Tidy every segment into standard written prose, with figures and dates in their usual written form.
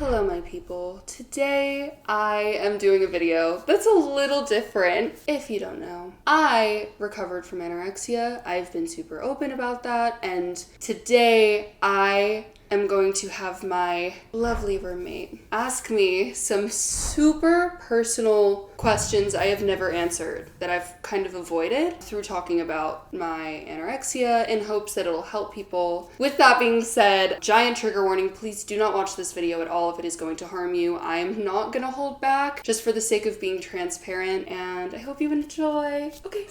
Hello my people. Today I am doing a video that's a little different, if you don't know. I recovered from anorexia. I've been super open about that, and today I am going to have my lovely roommate ask me some super personal questions I have never answered that I've kind of avoided through talking about my anorexia in hopes that it'll help people. With that being said, giant trigger warning, please do not watch this video at all if it is going to harm you. I am not gonna hold back just for the sake of being transparent, and I hope you enjoy. Okay.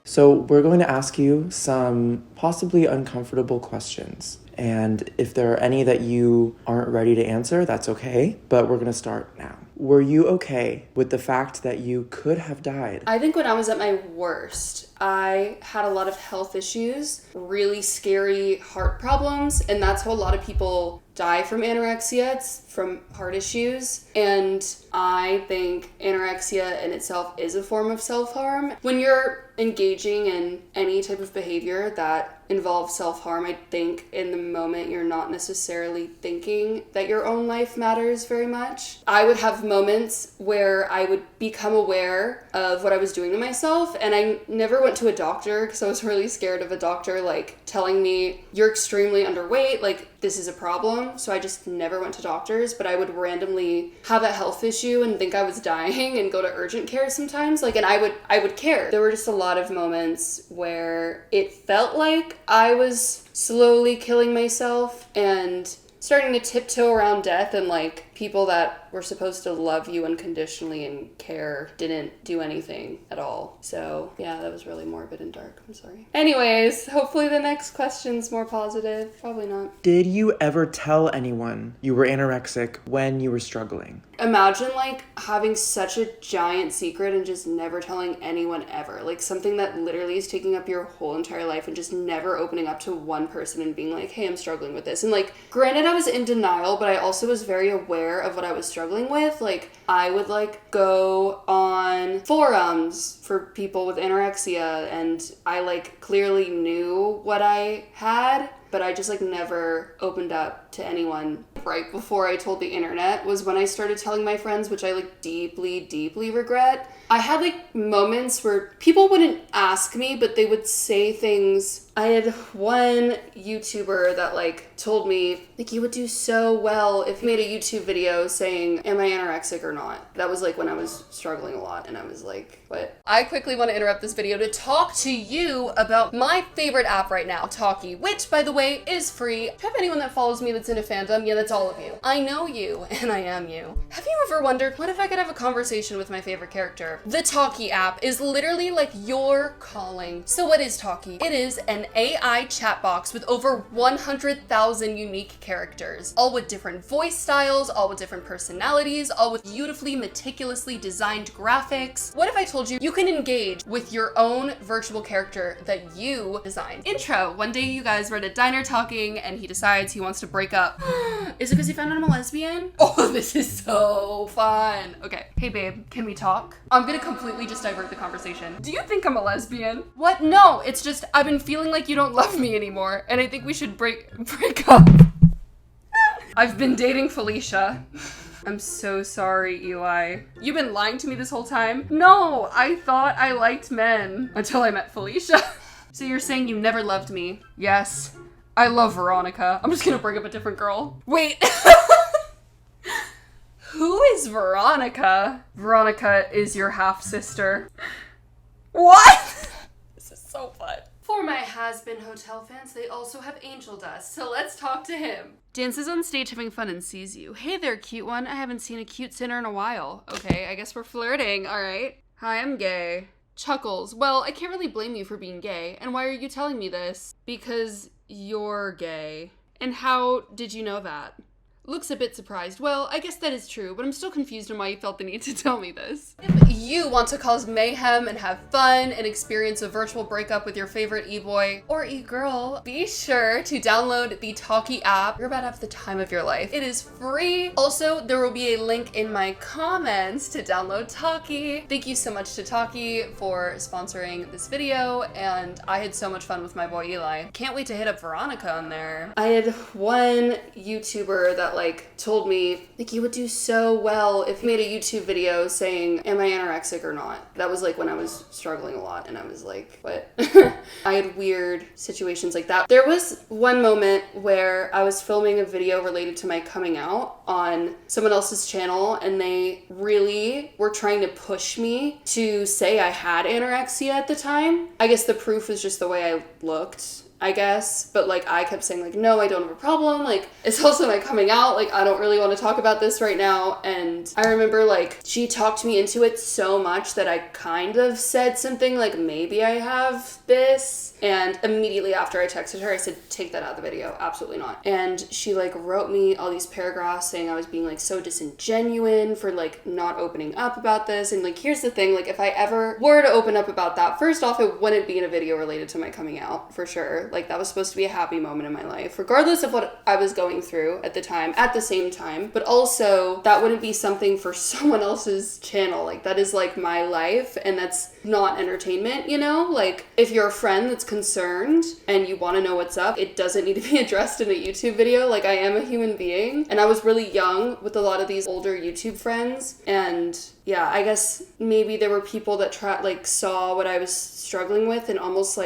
So we're going to ask you some possibly uncomfortable questions. And if there are any that you aren't ready to answer, that's okay. But we're going to start now. Were you okay with the fact that you could have died? I think when I was at my worst, I had a lot of health issues, really scary heart problems, and that's how a lot of people die from anorexia. It's from heart issues. And I think anorexia in itself is a form of self-harm. When you're engaging in any type of behavior that involves self-harm, I think in the moment you're not necessarily thinking that your own life matters very much. I would have moments where I would become aware of what I was doing to myself, and I never went to a doctor because I was really scared of a doctor like telling me you're extremely underweight, like this is a problem. So I just never went to doctors, but I would randomly have a health issue and think I was dying and go to urgent care sometimes, and I would care. There were just a lot of moments where it felt like I was slowly killing myself and starting to tiptoe around death, and like people that were supposed to love you unconditionally and care didn't do anything at all. So yeah, that was really morbid and dark. I'm sorry. Anyways, hopefully the next question's more positive. Probably not. Did you ever tell anyone you were anorexic when you were struggling? Imagine like having such a giant secret and just never telling anyone ever. Like something that literally is taking up your whole entire life and just never opening up to one person and being like, hey, I'm struggling with this. And like, granted, I was in denial, but I also was very aware of what I was struggling with. Like I would like go on forums for people with anorexia, and I like clearly knew what I had, but I just like never opened up to anyone. Right before I told the internet was when I started telling my friends, which I like deeply regret. I had like moments where people wouldn't ask me, but they would say things. I had one YouTuber that like told me like, you would do so well if you made a YouTube video saying, am I anorexic or not? That was like when I was struggling a lot, and I was like, what? I quickly want to interrupt this video to talk to you about my favorite app right now, Talkie, which by the way is free. Do you have anyone that follows me that's in a fandom? Yeah, that's all of you. I know you, and I am you. Have you ever wondered, what if I could have a conversation with my favorite character? The Talkie app is literally like your calling. So what is Talkie? It is an AI chat box with over 100,000 unique characters, all with different voice styles, all with different personalities, all with beautifully, meticulously designed graphics. What if I told you you can engage with your own virtual character that you designed? Intro. One day you guys were at a diner talking and he decides he wants to break up. Is it because he found out I'm a lesbian? Oh, this is so fun. Okay. Hey babe, can we talk? I'm gonna completely just divert the conversation. Do you think I'm a lesbian? What? No, it's just I've been feeling like you don't love me anymore, and I think we should break up. I've been dating Felicia. I'm so sorry, Eli. You've been lying to me this whole time? No, I thought I liked men until I met Felicia. So you're saying you never loved me? Yes. I love Veronica. I'm just gonna bring up a different girl. Wait. Who is Veronica? Veronica is your half-sister. What? This is so fun. For my has-been hotel fans, they also have angel dust, so let's talk to him. Dances on stage having fun and sees you. Hey there, cute one. I haven't seen a cute sinner in a while. Okay, I guess we're flirting, alright. Hi, I'm gay. Chuckles. Well, I can't really blame you for being gay. And why are you telling me this? Because you're gay. And how did you know that? looks a bit surprised. Well, I guess that is true, but I'm still confused on why you felt the need to tell me this. If you want to cause mayhem and have fun and experience a virtual breakup with your favorite e-boy or e-girl, be sure to download the Talkie app. You're about to have the time of your life. It is free. Also, there will be a link in my comments to download Talkie. Thank you so much to Talkie for sponsoring this video, and I had so much fun with my boy Eli. Can't wait to hit up Veronica on there. I had one YouTuber that told me you would do so well if you made a YouTube video saying, am I anorexic or not? That was when I was struggling a lot, and I was like, what? I had weird situations like that. There was one moment where I was filming a video related to my coming out on someone else's channel, and they really were trying to push me to say I had anorexia at the time. I guess the proof is just the way I looked, I guess, but I kept saying no, I don't have a problem, it's also my coming out, I don't really want to talk about this right now. And I remember she talked me into it so much that I kind of said something maybe I have this, and immediately after I texted her I said, take that out of the video, absolutely not. And she wrote me all these paragraphs saying I was being so disingenuous for not opening up about this. And here's the thing, if I ever were to open up about that, first off, it wouldn't be in a video related to my coming out, for sure. That was supposed to be a happy moment in my life, regardless of what I was going through at the time, at the same time. But also, that wouldn't be something for someone else's channel. That is my life, and that's not entertainment, you know? If you're a friend that's concerned and you want to know what's up, it doesn't need to be addressed in a YouTube video. I am a human being, and I was really young with a lot of these older YouTube friends, and yeah, I guess maybe there were people that saw what I was struggling with and almost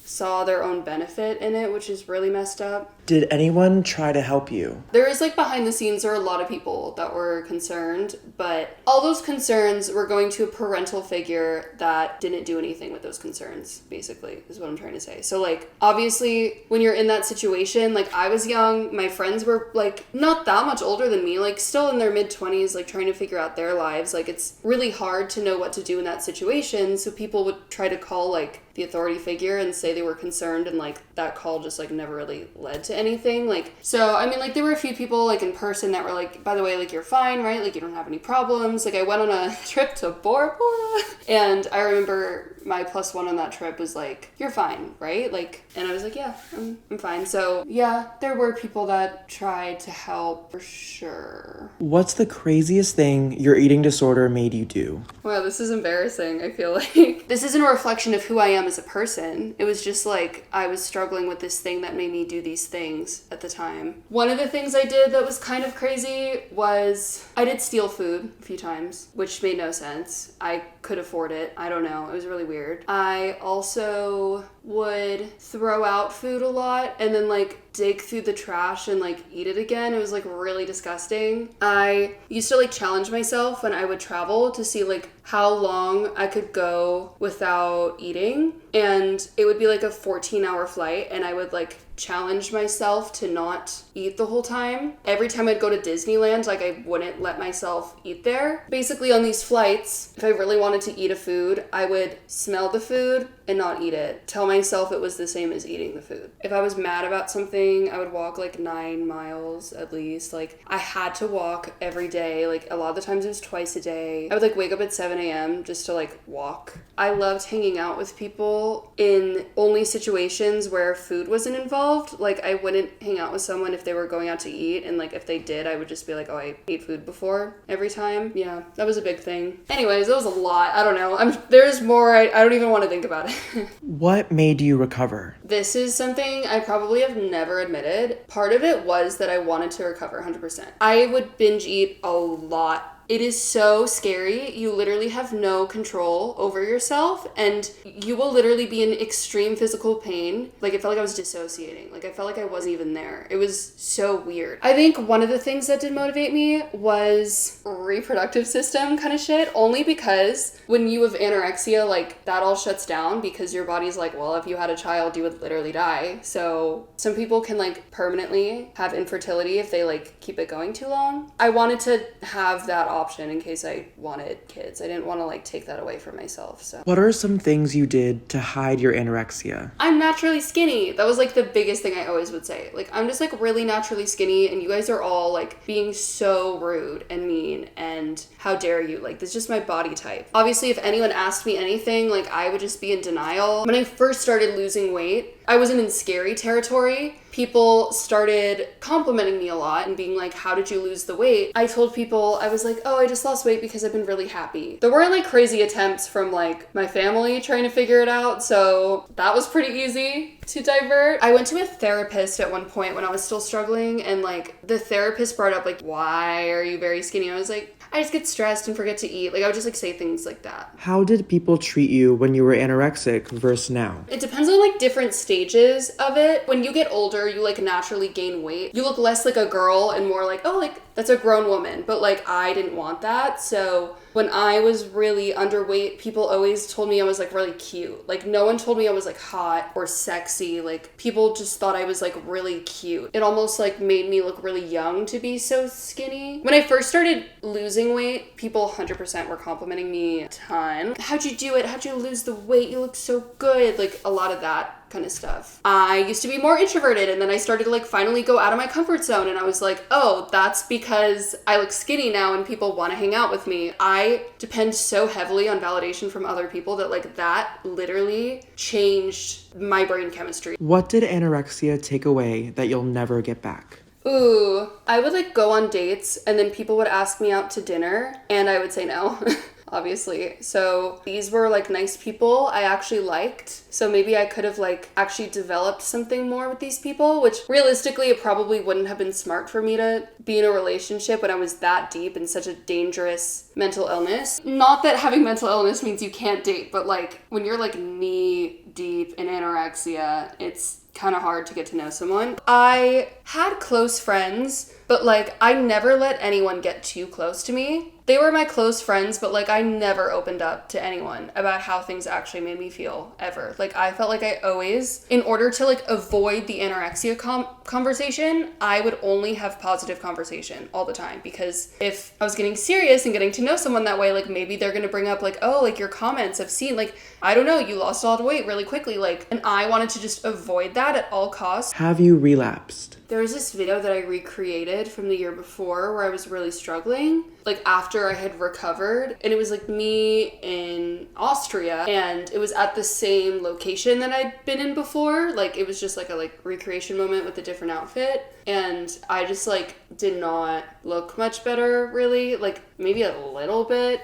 saw their own benefit in it, which is really messed up. Did anyone try to help you? There is behind the scenes, there are a lot of people that were concerned, but all those concerns were going to a parental figure that didn't do anything with those concerns, basically, is what I'm trying to say. So obviously when you're in that situation, I was young, my friends were not that much older than me, still in their mid-20s, trying to figure out their lives. It's really hard to know what to do in that situation, so people would try to call the authority figure and say they were concerned, and that call just never really led to anything. So I mean, there were a few people in person that were by the way, you're fine, right? You don't have any problems. I went on a trip to Bora Bora, and I remember my +1 on that trip was you're fine, right? And I was yeah, I'm fine. So yeah, there were people that tried to help, for sure. What's the craziest thing your eating disorder made you do? Wow, this is embarrassing, I feel like. This isn't a reflection of who I am as a person. It was just I was struggling with this thing that made me do these things at the time. One of the things I did that was kind of crazy was I did steal food a few times, which made no sense. I could afford it. I don't know. It was really weird. I also would throw out food a lot and then dig through the trash and eat it again. It was really disgusting. I used to challenge myself when I would travel to see how long I could go without eating, and it would be a 14-hour flight, and I would challenge myself to not eat the whole time. Every time I'd go to Disneyland, I wouldn't let myself eat there. Basically, on these flights, if I really wanted to eat a food, I would smell the food and not eat it. Tell myself it was the same as eating the food. If I was mad about something, I would walk 9 miles at least. I had to walk every day. A lot of the times it was twice a day. I would wake up at 7 a.m. just to walk. I loved hanging out with people in only situations where food wasn't involved. I wouldn't hang out with someone if they were going out to eat, and if they did, I would just be oh, I ate food before every time. Yeah, that was a big thing. Anyways, that was a lot. I don't know. There's more. I don't even want to think about it. What made you recover? This is something I probably have never admitted. Part of it was that I wanted to recover 100%. I would binge eat a lot. It is so scary. You literally have no control over yourself, and you will literally be in extreme physical pain. It felt I was dissociating. I felt I wasn't even there. It was so weird. I think one of the things that did motivate me was reproductive system kind of shit, only because when you have anorexia, that all shuts down because your body's well, if you had a child, you would literally die. So some people can permanently have infertility if they keep it going too long. I wanted to have that option in case I wanted kids. I didn't want to like take that away from myself. So What are some things you did to hide your anorexia? I'm naturally skinny. That was like the biggest thing I always would say. Like, I'm just like really naturally skinny, and you guys are all like being so rude and mean, and how dare you? Like, this is just my body type. Obviously, if anyone asked me anything, like, I would just be in denial. When I first started losing weight, I wasn't in scary territory. People started complimenting me a lot and being like, how did you lose the weight? I told people, I was like, oh, I just lost weight because I've been really happy. There weren't like crazy attempts from like my family trying to figure it out, so that was pretty easy to divert. I went to a therapist at one point when I was still struggling, and like the therapist brought up like, why are you very skinny? I was like, I just get stressed and forget to eat. Like, I would just like say things like that. How did people treat you when you were anorexic versus now? It depends on like different stages of it. When you get older, you like naturally gain weight. You look less like a girl and more like, oh, like that's a grown woman. But like, I didn't want that. So when I was really underweight, people always told me I was like really cute. Like, no one told me I was like hot or sexy. Like, people just thought I was like really cute. It almost like made me look really young to be so skinny. When I first started losing weight, people 100% were complimenting me a ton. How'd you do it? How'd you lose the weight? You look so good. Like, a lot of that kind of stuff. I used to be more introverted, and then I started to like finally go out of my comfort zone, and I was like, oh, that's because I look skinny now and people want to hang out with me. I depend so heavily on validation from other people that like that literally changed my brain chemistry. What did anorexia take away that you'll never get back? Ooh, I would like go on dates, and then people would ask me out to dinner and I would say no. Obviously. So these were like nice people I actually liked. So maybe I could have like actually developed something more with these people, which realistically it probably wouldn't have been smart for me to be in a relationship when I was that deep in such a dangerous mental illness. Not that having mental illness means you can't date, but like when you're like knee deep in anorexia, it's kind of hard to get to know someone. I had close friends, but like I never let anyone get too close to me. They were my close friends, but like I never opened up to anyone about how things actually made me feel ever. Like I felt like I always, in order to like avoid the anorexia conversation, I would only have positive conversation all the time, because if I was getting serious and getting to know someone that way, like maybe they're gonna bring up like, oh, like your comments I've seen, like, I don't know, you lost a lot of weight really quickly, like, and I wanted to just avoid that at all costs. Have you relapsed? There was this video that I recreated from the year before where I was really struggling, like after I had recovered, and it was like me in Austria, and it was at the same location that I'd been in before. Like it was just like a like recreation moment with a different outfit, and I just like did not look much better really, like maybe a little bit.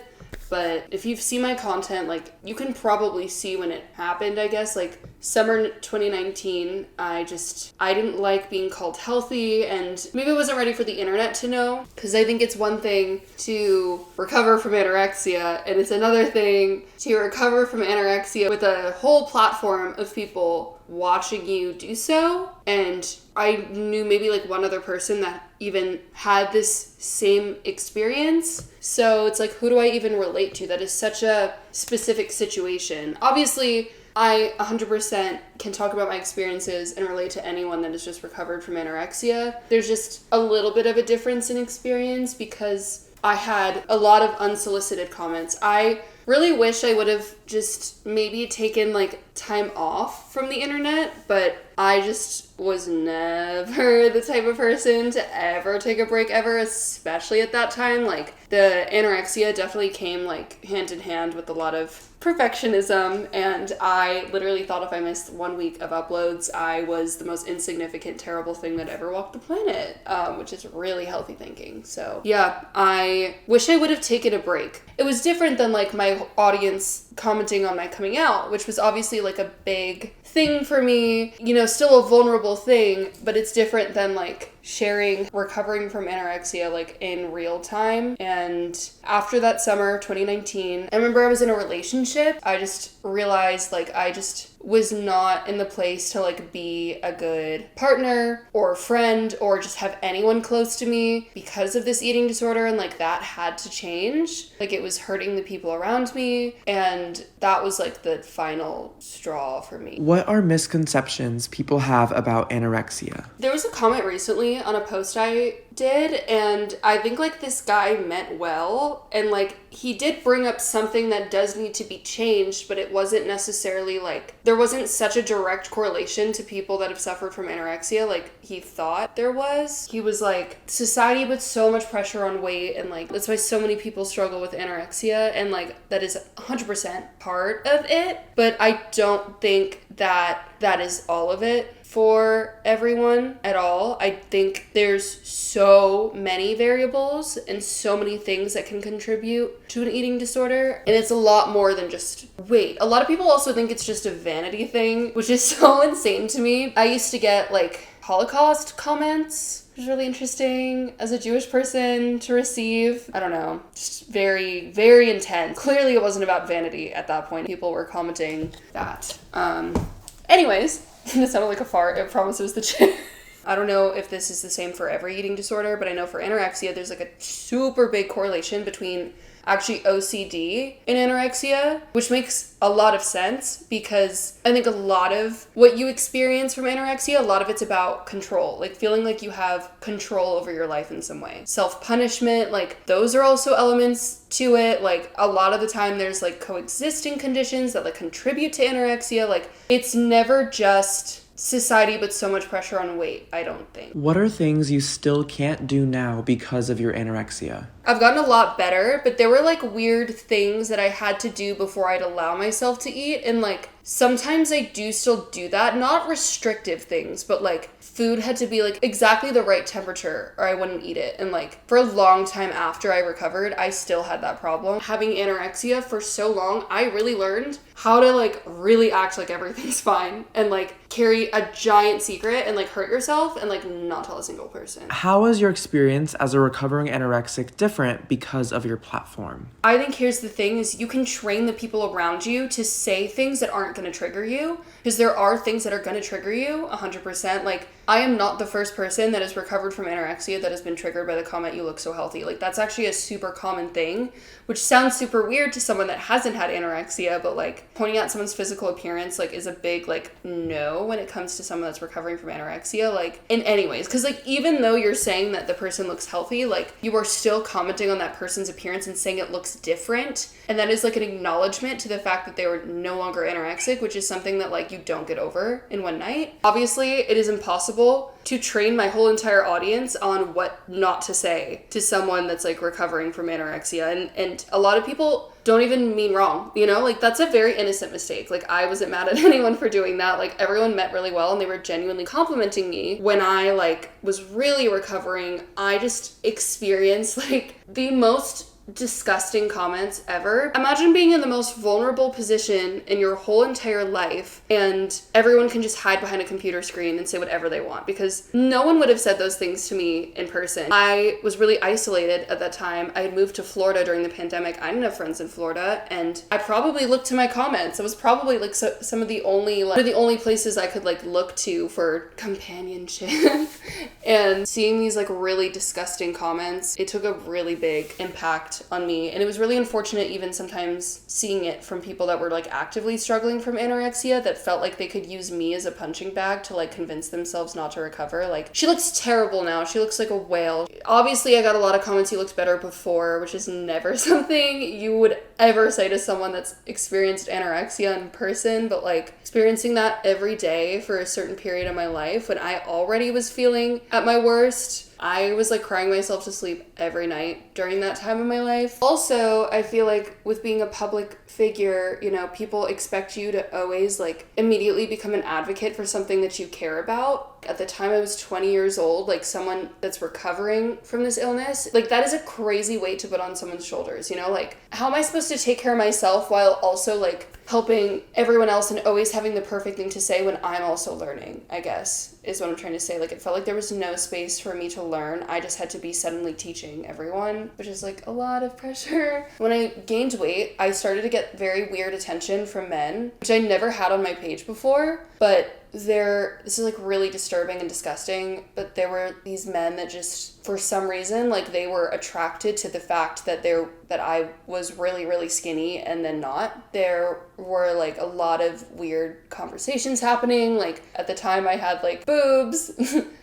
But if you've seen my content, like you can probably see when it happened, I guess. Like summer 2019, I didn't like being called healthy, and maybe I wasn't ready for the internet to know, because I think it's one thing to recover from anorexia, and it's another thing to recover from anorexia with a whole platform of people watching you do so. And I knew maybe like one other person that even had this same experience. So it's like, who do I even relate to? That is such a specific situation. Obviously, I 100% can talk about my experiences and relate to anyone that has just recovered from anorexia. There's just a little bit of a difference in experience because I had a lot of unsolicited comments. I really wish I would have just maybe taken like time off from the internet, but I just was never the type of person to ever take a break ever, especially at that time. Like the anorexia definitely came like hand in hand with a lot of perfectionism, and I literally thought if I missed 1 week of uploads, I was the most insignificant, terrible thing that ever walked the planet, which is really healthy thinking. So yeah, I wish I would have taken a break. It was different than like my audience commenting on my coming out, which was obviously like a big thing for me, you know, still a vulnerable thing, but it's different than like sharing recovering from anorexia like in real time. And after that summer 2019, I remember I was in a relationship. I just realized like I just was not in the place to like be a good partner or friend or just have anyone close to me because of this eating disorder, and like that had to change. Like it was hurting the people around me, and that was like the final straw for me. What are misconceptions people have about anorexia? There was a comment recently recently on a post I did, and I think like this guy meant well, and like he did bring up something that does need to be changed, but it wasn't necessarily like, there wasn't such a direct correlation to people that have suffered from anorexia like he thought there was. He was like, society puts so much pressure on weight, and like that's why so many people struggle with anorexia, and like that is 100% part of it, but I don't think that that is all of it for everyone at all. I think there's so many variables and so many things that can contribute to an eating disorder, and it's a lot more than just weight. A lot of people also think it's just a vanity thing, which is so insane to me. I used to get like Holocaust comments, which is really interesting as a Jewish person to receive. I don't know, just very, very intense. Clearly it wasn't about vanity at that point. People were commenting that. Anyways, this sounded like a fart. I promise it was the chair. I don't know if this is the same for every eating disorder, but I know for anorexia, there's like a super big correlation between actually OCD and anorexia, which makes a lot of sense because I think a lot of what you experience from anorexia, a lot of it's about control, like feeling like you have control over your life in some way. Self-punishment, like those are also elements to it. Like a lot of the time there's like coexisting conditions that like contribute to anorexia. Like it's never just society puts so much pressure on weight, I don't think. What are things you still can't do now because of your anorexia? I've gotten a lot better, but there were like weird things that I had to do before I'd allow myself to eat, and like sometimes I do still do that, not restrictive things, but like food had to be like exactly the right temperature or I wouldn't eat it. And like for a long time after I recovered, I still had that problem. Having anorexia for so long, I really learned how to like really act like everything's fine and like carry a giant secret and like hurt yourself and like not tell a single person. How was your experience as a recovering anorexic different because of your platform? I think here's the thing is you can train the people around you to say things that aren't going to trigger you, because there are things that are going to trigger you 100%. Like I am not the first person that has recovered from anorexia that has been triggered by the comment, "You look so healthy." Like that's actually a super common thing, which sounds super weird to someone that hasn't had anorexia, but like pointing out someone's physical appearance like is a big like no when it comes to someone that's recovering from anorexia, like in any ways. Because like even though you're saying that the person looks healthy, like you are still commenting on that person's appearance and saying it looks different, and that is like an acknowledgement to the fact that they were no longer anorexic, which is something that like you don't get over in one night. Obviously it is impossible to train my whole entire audience on what not to say to someone that's like recovering from anorexia, and a lot of people don't even mean wrong, you know, like that's a very innocent mistake. Like I wasn't mad at anyone for doing that. Like everyone meant really well and they were genuinely complimenting me when I like was really recovering. I just experienced like the most disgusting comments ever. Imagine being in the most vulnerable position in your whole entire life and everyone can just hide behind a computer screen and say whatever they want, because no one would have said those things to me in person. I was really isolated at that time. I had moved to Florida during the pandemic. I didn't have friends in Florida, and I probably looked to my comments. It was probably like some of the only places I could like look to for companionship. And seeing these like really disgusting comments, it took a really big impact on me, and it was really unfortunate even sometimes seeing it from people that were like actively struggling from anorexia that felt like they could use me as a punching bag to like convince themselves not to recover. Like, she looks terrible now, she looks like a whale. Obviously I got a lot of comments, "You looked better before," which is never something you would ever say to someone that's experienced anorexia in person, but like experiencing that every day for a certain period of my life when I already was feeling at my worst, I was like crying myself to sleep every night during that time of my life. Also, I feel like with being a public figure, you know, people expect you to always like immediately become an advocate for something that you care about. At the time I was 20 years old, like someone that's recovering from this illness, like that is a crazy weight to put on someone's shoulders, you know? Like, how am I supposed to take care of myself while also like helping everyone else and always having the perfect thing to say when I'm also learning, I guess, is what I'm trying to say. Like, it felt like there was no space for me to learn. I just had to be suddenly teaching everyone, which is like a lot of pressure. When I gained weight, I started to get very weird attention from men, which I never had on my page before, but this is like really disturbing and disgusting, but there were these men that just, for some reason, like they were attracted to the fact that I was really, really skinny and then not. There were like a lot of weird conversations happening. Like at the time I had like boobs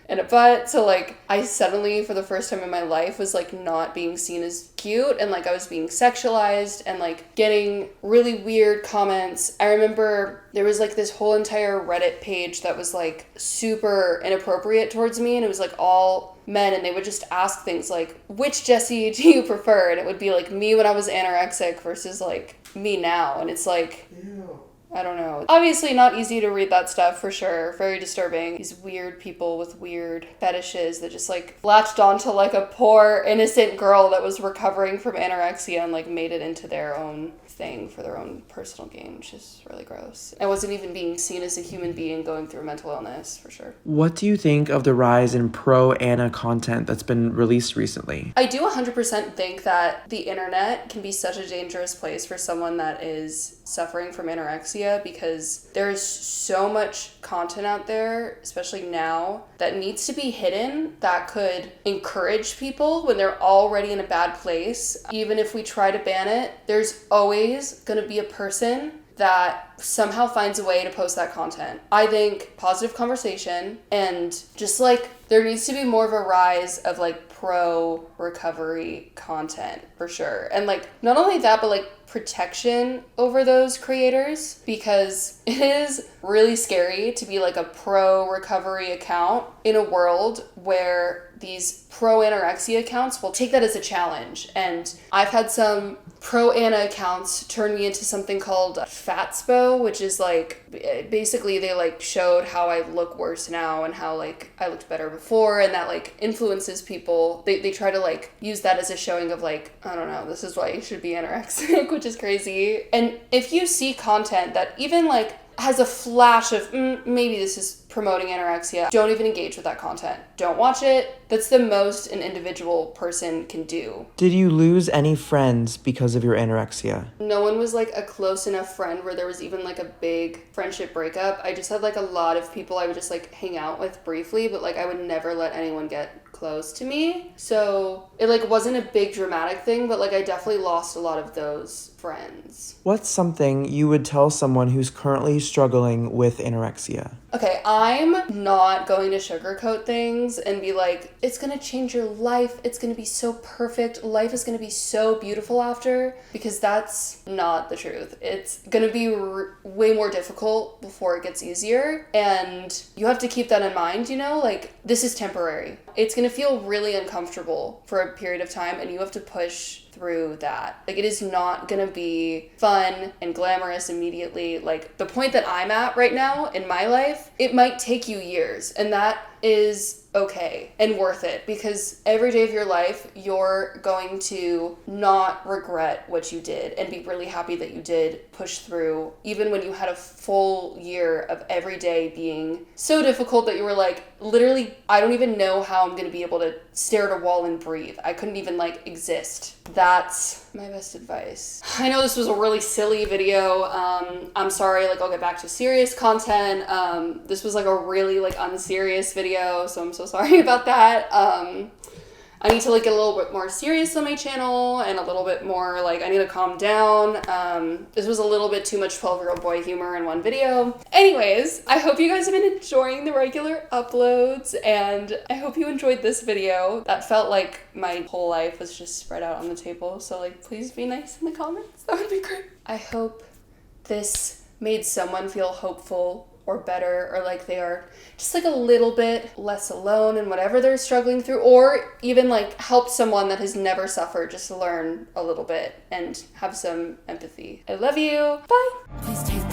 and a butt. So like I suddenly, for the first time in my life, was like not being seen as cute, and like I was being sexualized and like getting really weird comments. I remember there was like this whole entire Reddit page that was like super inappropriate towards me, and it was like all men, and they would just ask things like, which Jessie do you prefer? And it would be like me when I was anorexic versus like me now. And it's like, ew. I don't know. Obviously not easy to read that stuff for sure. Very disturbing. These weird people with weird fetishes that just like latched onto like a poor innocent girl that was recovering from anorexia and like made it into their own thing for their own personal gain, which is really gross. I wasn't even being seen as a human being going through mental illness, for sure. What do you think of the rise in pro-Ana content that's been released recently? I do 100% think that the internet can be such a dangerous place for someone that is suffering from anorexia, because there's so much content out there, especially now, that needs to be hidden that could encourage people when they're already in a bad place. Even if we try to ban it, there's always going to be a person that somehow finds a way to post that content. I think positive conversation, and just like there needs to be more of a rise of like pro recovery content for sure. And like not only that, but like protection over those creators, because it is really scary to be like a pro recovery account in a world where these pro anorexia accounts will take that as a challenge. And I've had some pro Ana accounts turn me into something called Fatspo, which is like basically they like showed how I look worse now and how like I looked better before, and that like influences people. They try to like use that as a showing of like, I don't know, this is why you should be anorexic, which is crazy. And if you see content that even like has a flash of maybe this is promoting anorexia, don't even engage with that content. Don't watch it. That's the most an individual person can do. Did you lose any friends because of your anorexia? No one was like a close enough friend where there was even like a big friendship breakup. I just had like a lot of people I would just like hang out with briefly, but like I would never let anyone get close to me. So it like wasn't a big dramatic thing, but like I definitely lost a lot of those friends. What's something you would tell someone who's currently struggling with anorexia? Okay, I'm not going to sugarcoat things and be like, it's gonna change your life, it's gonna be so perfect, life is gonna be so beautiful after, because that's not the truth. It's gonna be way more difficult before it gets easier, and you have to keep that in mind, you know? Like, this is temporary. It's gonna feel really uncomfortable for a period of time, and you have to push through that. Like, it is not gonna be fun and glamorous immediately. Like, the point that I'm at right now in my life, it might take you years, and that is okay and worth it, because every day of your life you're going to not regret what you did and be really happy that you did push through, even when you had a full year of every day being so difficult that you were like, literally, I don't even know how I'm gonna be able to stare at a wall and breathe. I couldn't even like exist. That's my best advice. I know this was a really silly video. I'm sorry, like I'll get back to serious content. This was like a really like unserious video, so I'm so sorry about that. I need to like get a little bit more serious on my channel, and a little bit more like I need to calm down. This was a little bit too much 12-year-old boy humor in one video. Anyways, I hope you guys have been enjoying the regular uploads, and I hope you enjoyed this video. That felt like my whole life was just spread out on the table, so like please be nice in the comments. That would be great. I hope this made someone feel hopeful or better, or like they are just like a little bit less alone in whatever they're struggling through, or even like help someone that has never suffered just to learn a little bit and have some empathy. I love you. Bye. Please take